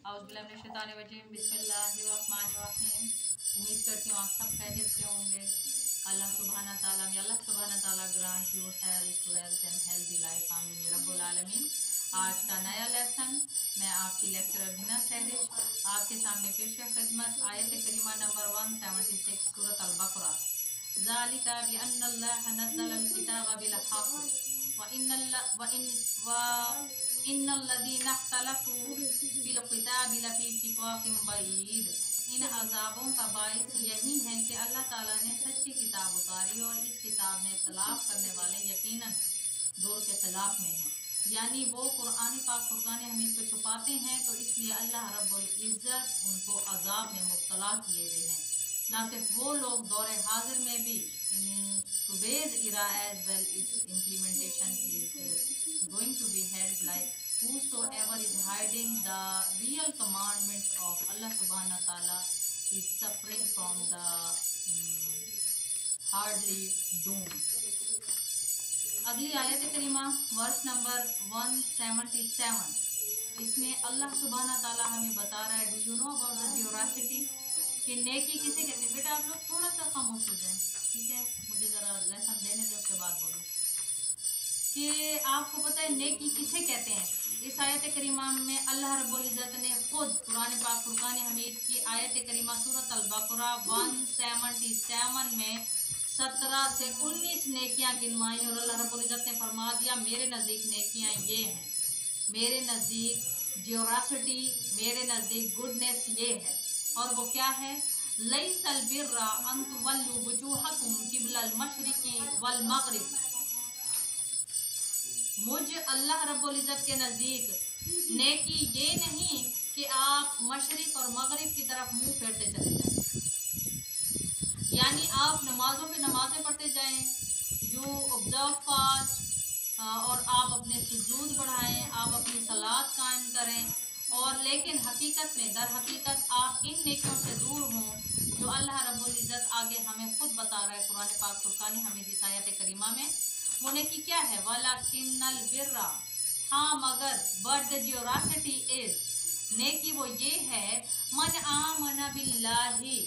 औज़ुबिल्लाहिमिनश्शैतानिर्रजीम बिस्मिल्लाहिर्रहमानिर्रहीम। उम्मीद करती हूँ आप सब खैरियत से होंगे। अल्लाह सुब्हाना ताला grant you health wealth and healthy life, आमीन या रब्बुल आलमीन। आज का नया लेसन मैं आपकी लेक्चरर हिना सहरिश आपके सामने पेश खिदमत आयत करीमा नंबर 176 सूरत अल-बकरा। ज़ालिका बिअन्नल्लाह नज़्ज़लल किताब बिल हक़ व इन्नल्लज़ीना इख्तलफ़ू फिल किताबि लफ़ी शिक़ाक़िन बईद। इन अज़ाबों का बाइस यही है कि अल्लाह ताला ने सच्ची किताब उतारी और इस किताब में इख्तिलाफ़ करने वाले यकीनन दूर के खिलाफ में हैं। यानी वो कुरान पाक फुरकान हमीद को छुपाते हैं, तो इसलिए अल्लाह रब्बुल इज़्ज़त उनको अजाब में मुब्तला किए हुए हैं। ना सिर्फ वो लोग दौरे हाजिर में भी इन today's era as well, its implementation is going to be held like whosoever is hiding the real commandments of Allah subhanahu wa ta'ala is suffering from the hardly doom. अगली आयत करीमा वर्स नंबर 177, इसमें अल्लाह सुब्हाना ताला हमें बता रहा है, do you know about the ड्यूरासिटी, कि नेकी किसे कहते हैं। बेटा आप लोग थोड़ा सा खामोश हो जाएं, ठीक है, मुझे ज़रा लेसन देने दें, उसके बाद बोलो कि आपको पता है नेकी किसे कहते हैं। इस आयत करीमा में अल्लाह रब्बुल इज़्ज़त ने खुद कुरान पाक फुरकान हमीद की आयत करीमा सूरत अल-बकरा 177 में 17 से 19 नेकियां गिनवाई और अल्लाह रब्बुल इज़्ज़त ने फरमा दिया मेरे नज़दीक नेकियां ये हैं, मेरे नज़दीक ड्यूरासिटी, मेरे नज़दीक गुडनेस ये है। और वो क्या है, लैसल बिर्रा अन तुवल्लू वुजूहकुम क़िबलल मशरिक़ि वल मग़रिब। मुझ अल्लाह रब्बुल इज़्ज़त के नज़दीक नेकी ये नहीं कि आप मशरिक और मगरिब की तरफ मुंह फेरते चले जाएं, यानी आप नमाजों पे नमाजें पढ़ते जाएं, यू ऑब्जर्व फास्ट, और आप अपने सुजूद बढ़ाएं, आप अपनी सलात कायम करें, और लेकिन हकीकत में दर हकीकत आप इन नेकियों से दूर हों जो अल्लाह रब्बुल इज़्ज़त आगे हमें खुद बता रहा है कुरान पाक फुरकान हमीद इस आयत करीमा में। वो नेकी क्या है, वलाकिन्नल बिर्रा, हाँ मगर, बट द ड्यूरासिटी इज, नेकी वो ये है, मन आमना बिल्लाही,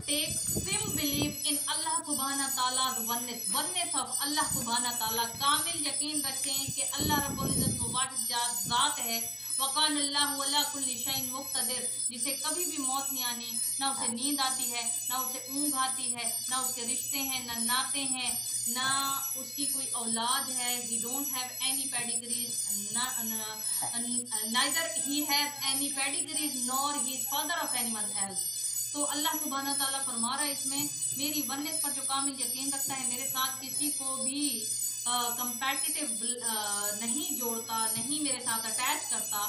टेक फिम बिलीव इन अल्लाह सुब्हाना ताला वननेस ऑफ अल्लाह सुब्हाना ताला, कामिल यकीन रखें कि अल्लाह रब्बुल इज़्ज़त वो वाहिद ज़ात है, वकान अल्लाहु अला कुल्ली शैइन मुक़्तदिर, जिसे कभी भी मौत नहीं आनी, ना उसे नींद आती है, ना उसे ऊँघ आती है, ना उसके रिश्ते हैं, ना नाते हैं, ना उसकी कोई औलाद है, he don't have any pedigrees, neither he have any pedigrees nor he is father of anyone else. तो अल्लाह सुब्हाना ताला फरमा रहा है इसमें मेरी वननेस पर जो कामिल यकीन रखता है, मेरे साथ किसी को भी कंपैटिटिव नहीं जोड़ता, नहीं मेरे साथ अटैच करता,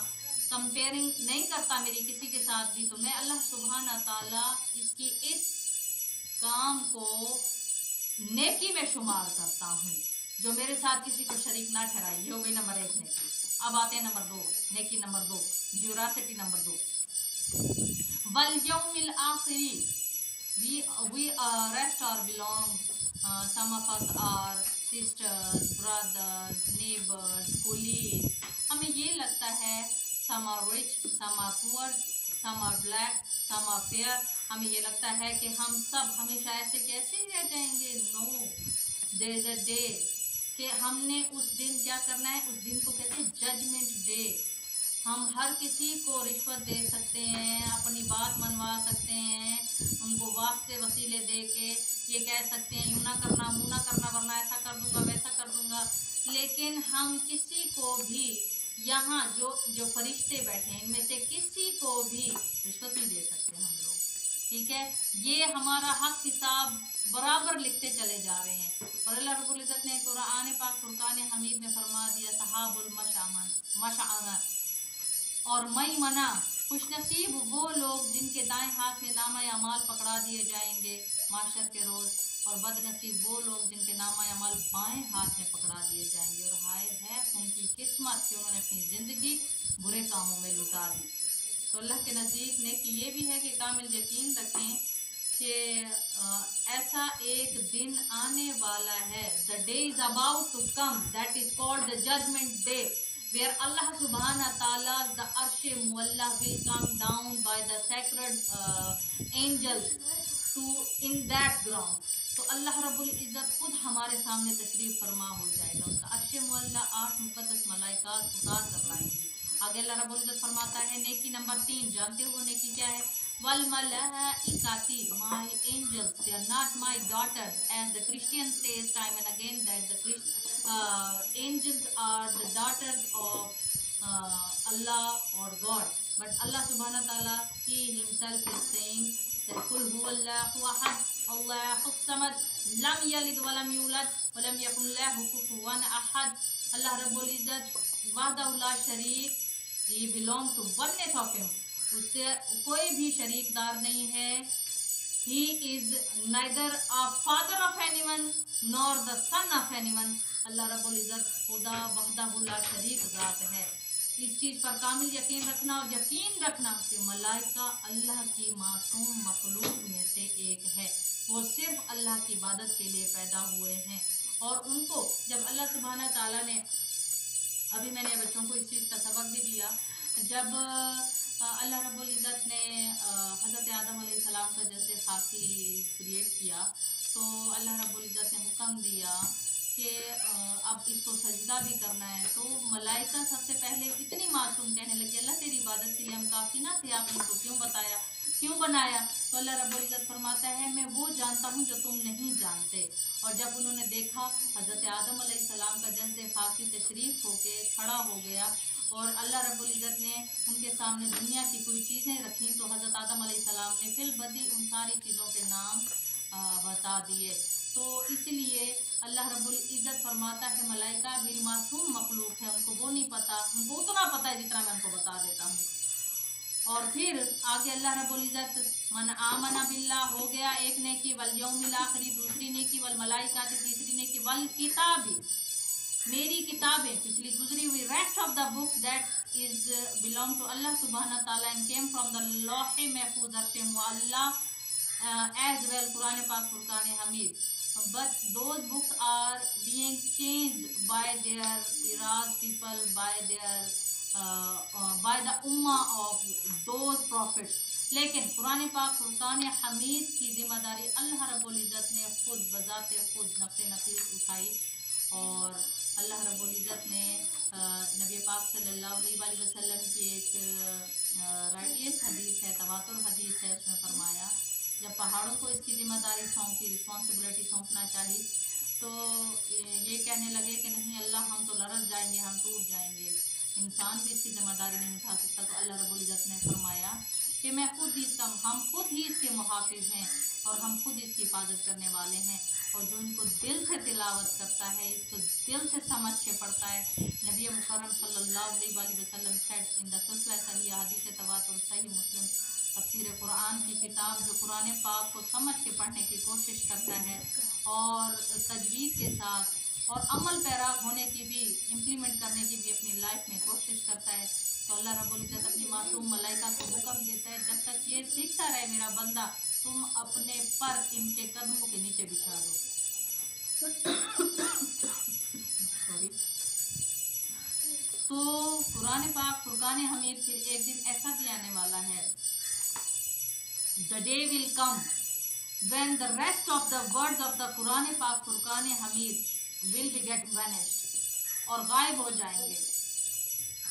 कंपेयरिंग नहीं करता मेरी किसी के साथ भी, तो मैं अल्लाह सुब्हाना ताला इसकी इस काम को नेकी में शुमार करता हूँ जो मेरे साथ किसी को शरीक ना ठहराए। ये हो गई नंबर 1 नेकी। अब आते हैं नंबर 2, नेकी नंबर 2, ड्यूरासिटी नंबर 2। वल यौमिल आखिरी, we rest or belong, some of us are sisters, brothers, neighbors, colleagues. हमें ये लगता है some are rich, some are poor, some are black, some are fair. हमें ये लगता है कि हम सब हमेशा ऐसे कैसे ही रह जाएंगे। No, there is a day कि हमने उस दिन क्या करना है, उस दिन को कहते हैं जजमेंट डे। हम हर किसी को रिश्वत दे सकते हैं, अपनी बात मनवा सकते हैं, उनको वास्ते वसीले दे के ये कह सकते हैं यूँ ना करना, मुँह ना करना, वरना ऐसा कर दूंगा, वैसा कर दूंगा, लेकिन हम किसी को भी यहाँ जो फरिश्ते बैठे हैं इनमें से किसी को भी रिश्वत नहीं दे सकते हम लोग, ठीक है। ये हमारा हक हिसाब बराबर लिखते चले जा रहे हैं। और अल्लाह रब्बुल इज़्ज़त ने कुरान पाक फुरकान हमीद में फरमा दिया, सहाबुल मशाअमा, और मई मना, खुशनसीब वो लोग जिनके दाएं हाथ में नामा अमाल पकड़ा दिए जाएंगे माशर के रोज़, और बदनसीब वो लोग जिनके नामा अमाल बाएं हाथ में पकड़ा दिए जाएंगे, और हाय है उनकी किस्मत कि उन्होंने अपनी ज़िंदगी बुरे कामों में लुटा दी। तो अल्लाह के नज़दीक नेकी ये भी है कि कामिल यकीन रखें कि ऐसा एक दिन आने वाला है, the day is about to come, that is called the judgement day, where Allah subhanahu wa ta'ala, the Arsh Mualla will come down by the sacred angels to in that ground. तो अल्लाह रब्बुल इज़्ज़त खुद हमारे सामने तशरीफ फरमा हो जाएगा, उसका अर्श मुअल्ला 8 मुक़द्दस मलाइका उतार कर लाएंगी। आगे अल्लाह रब्बुल इज़्ज़त फरमाता है नेकी नंबर 3, जानते हो नेकी क्या है? वल मलाइकाती, my angels, they are not my daughters, as the Christian says time and again that the angels are the daughters of Allah और गॉड, बट अल्लाह सुब्हानहू व तआला he himself is saying that कुल हुवल्लाहु अहद अल्लाहुस समद लम यलिद वलम यूलद वलम यकुन लहु कुफुवन अहद। अल्लाह रब्बुल इज़्ज़त वहदहु ला शरीक, he belong to oneness of him, उसके कोई भी शरीकदार नहीं है। He is neither a father of anyone nor the son of anyone. Allah रब्बुल इज़्ज़त खुदा वहदहु ला शरीक ज़ात है। इस चीज़ पर कामिल यकीन रखना और यकीन रखना कि मलाइका अल्लाह की मासूम मखलूक में से एक है, वो सिर्फ अल्लाह की इबादत के लिए पैदा हुए हैं। और उनको जब अल्लाह सुब्हानहू तआला ने, अभी मैंने बच्चों को इस चीज़ का सबक भी दिया, जब अल्लाह रब्बुल इज़्ज़त ने हज़रत आदम अलैहिस्सलाम का जस्द खाकी क्रिएट किया, तो अल्लाह रब्बुल इज़्ज़त ने हुक्म दिया कि अब इसको सजदा भी करना है। तो मलाइका सबसे पहले इतनी मासूम कहने लगी, अल्लाह तेरी इबादत के लिए हम काफ़ी ना थे, आपने तो क्यों बताया, क्यों बनाया? तो अल्लाह रब्बुल इज़्ज़त फरमाता है मैं वो जानता हूँ जो तुम नहीं जानते। और जब उन्होंने देखा हज़रत आदम अलैहिस्सलाम का जस्द खाकी तशरीफ़ होके खड़ा हो गया और अल्लाह रब्बुल इज़्ज़त ने उनके सामने दुनिया की कोई चीज़ें रखी, तो हज़रत आदम अलैहिस्सलाम ने फिल बदी उन सारी चीज़ों के नाम बता दिए। तो इसलिए अल्लाह रब्बुल इज़्ज़त फरमाता है मलाइका मेरी मासूम मखलूक है, उनको वो नहीं पता, उनको उतना पता है जितना मैं उनको बता देता हूँ। और फिर आगे अल्लाह रब्बुल इज़्ज़त मन आमना बिल्लाह हो गया एक नेकी, वल यौमिल आखिरी दूसरी नेकी, वल मलाइकाती तीसरी नेकी, वल किताबी मेरी किताबें पिछली गुजरी हुई, rest of the books that is belong to Allah सुब्हानहू व तआला एंड केम फ्रॉम द लौह महफूज अर्श मुअल्ला एज वेल कुरान पाक Furqan Hamid, but those books are being changed by their Iraz people, by the ummah of those prophets। लेकिन कुरान पाक फुरकान हमीद की जिम्मेदारी अल्लाह रब्बुल इज़्ज़त ने खुद बजाते खुद नक़्शे नक़ीस उठाई। और अल्लाह रब्बुल इज़्ज़त ने नबी पाक सल्लल्लाहु अलैहि वसल्लम की एक राइटियस हदीस है, तवातुर हदीस है, उसमें फरमाया जब पहाड़ों को इसकी जिम्मेदारी सौंपी, रिस्पॉन्सिबिलिटी सौंपना चाहिए, तो ये कहने लगे कि नहीं अल्लाह हम तो लरज़ जाएंगे, हम टूट जाएंगे, इंसान भी इसकी जिम्मेदारी नहीं उठा सकता। तो अल्लाह रब्बुल इज़्ज़त ने फरमाया कि मैं खुद हम खुद ही इसके मुहाफिज हैं और हम खुद इसकी हिफाजत करने वाले हैं। और जो इनको दिल से तिलावत करता है, इसको दिल से समझ के पढ़ता है, नबी मुकर्रम सल्लल्लाहु अलैहि वसल्लम सेड इन द सही हदीस तवातुर सही मुस्लिम तफसीर कुरान की किताब, जो कुरान पाक को समझ के पढ़ने की कोशिश करता है और तजवीज़ के साथ और अमल पैरा होने की भी, इम्प्लीमेंट करने की भी अपनी लाइफ में कोशिश करता है, तो अल्लाह रब्बुल इज़्ज़त अपनी मासूम मलाइका को हुक्म देता है जब तक ये सीखता रहे मेरा बंदा, तुम अपने पर इनके कदमों के नीचे बिछा दो। सॉरी। तो कुरान पाक फुरकान हमीद फिर एक दिन ऐसा भी आने वाला है, the day will come when the rest of the words of the Quran Pak Furqan Hamid will be get vanished और गायब हो जाएंगे।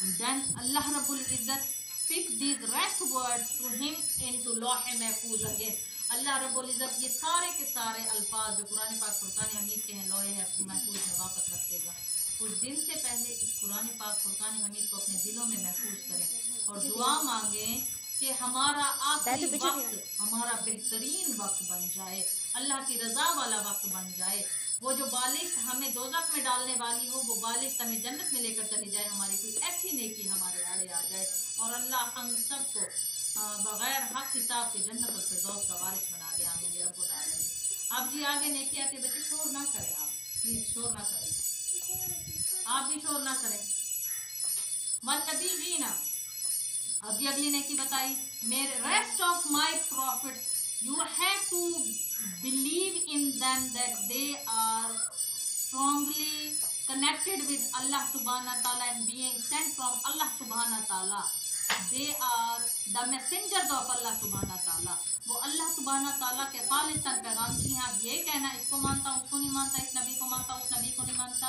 And then Allah Rabbul Izzat pick these rest words to him into लौह महफूज again। अल्लाह रब्बुल इज़्ज़त ये सारे के सारे अल्फाज जो कुरान पाक फुरकान हमीद के हैं लौह महफूज में वापस रख देगा। कुछ दिन से पहले इस कुरान पाक फुरकान हमीद को अपने दिलों में महफूज करें और दुआ मांगें कि हमारा आखिरी वक्त हमारा बेहतरीन वक्त बन जाए, अल्लाह की रज़ा वाला वक्त बन जाए। वो जो बालिश हमें दोज़ख में डालने वाली हो, वो बालिश हमें जन्नत में लेकर चली जाए, हमारी कोई ऐसी नेकी हमारे आड़े आ जाए और अल्लाह हम सबको बग़ैर हक हिसाब के जन्नत और फिरदौस का वारिस बना दे, आमीन या रब्बुल आलमीन। अब जी आगे नेकी आती है, बच्चे शोर ना करें, आप प्लीज़ शोर ना करें, आप भी शोर ना करें। मन नबी जी ना, अब जी अगली नेकी बताई, मेरे rest of my prophets you have to believe in them that they are strongly connected with Allah subhanahu wa ta'ala and being sent from Allah subhanahu wa ta'ala. They are the messengers of Allah subhanahu wa ta'ala. वो अल्लाह सुबहाना ताला के खालिस्तन पैगाम की हैं। आप ये कहना इसको मानता हूँ उसको नहीं मानता, इस नबी को मानता उस नबी को नहीं मानता,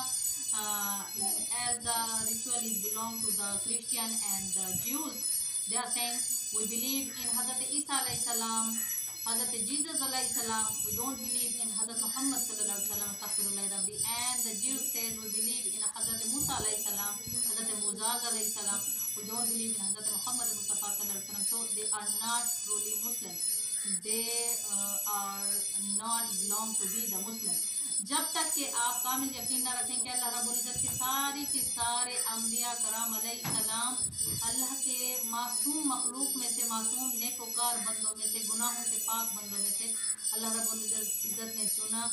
as the ritual is belong to the Christian and the Jews, they are saying we believe in Hazrat Isa alayhi salam, Hazrat Jesus alayhi salam, we don't believe in Hazrat Muhammad sallallahu alaihi wasallam, astaghfirullah rabbi, and the Jews says we believe in Hazrat Musa alayhi salam, Hazrat Muzaz alayhi salam, we don't believe in Hazrat Muhammad Mustafa sallallahu alaihi wasallam. So they are not truly Muslims. They are not belong to be the Muslim. जब तक कि आप कामिल यकीन न रखें कि अल्लाह रब्बुल इज़्ज़त के सारे अम्बिया कराम अलैहिस्सलाम अल्लाह के मासूम मखलूक में से, मासूम नेकोकार बंदों में से, गुनाहों से पाक बंदों में से अल्लाह रब्बुल इज़्ज़त ने चुना,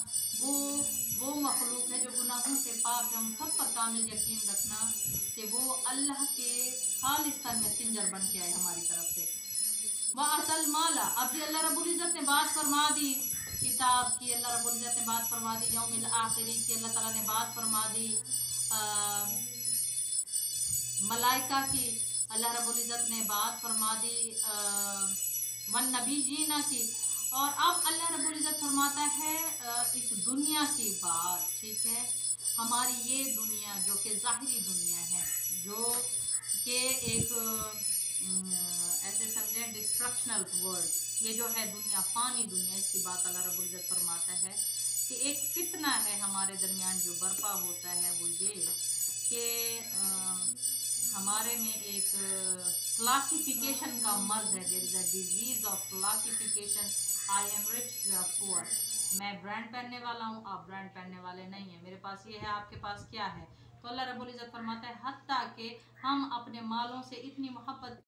वो मखलूक है जो गुनाहों से पाक है। उन सब पर कामिल यकीन रखना कि वो अल्लाह के खालिस्तान मैसेंजर बन के आए हमारी तरफ से। वह असल माला, अब जी अल्लाह रब्बुल इज़्ज़त ने बात फरमा दी किताब की, अल्लाह रब्बुल इज़्ज़त ने बात फरमा दी यौमिल आखिरी की, अल्लाह ताला ने बात फरमा दी मलाइका की, अल्लाह रब्बुल इज़्ज़त ने बात फरमा दी वन नबीजीना की, और अब अल्लाह रब्बुल इज़्ज़त फरमाता है इस दुनिया की बात, ठीक है, हमारी ये दुनिया जो कि ज़ाहिरी दुनिया है, जो कि एक ऐसे समझें डिस्ट्रक्शनल वर्ल्ड, ये जो है दुनिया फ़ानी दुनिया, इसकी बात अल्लाह रब्बुल इज़्ज़त फरमाता है कि एक फितना है हमारे दरमियान जो बर्पा होता है, वो ये कि हमारे में एक क्लासिफिकेशन का मर्ज है। There is a disease of classification, I am rich you are poor, मैं ब्रांड पहनने वाला हूँ आप ब्रांड पहनने वाले नहीं हैं, मेरे पास ये है आपके पास क्या है। तो अल्लाह रब्बुल इज़्ज़त फरमाता है हत्ता कि हम अपने मालों से इतनी मोहब्बत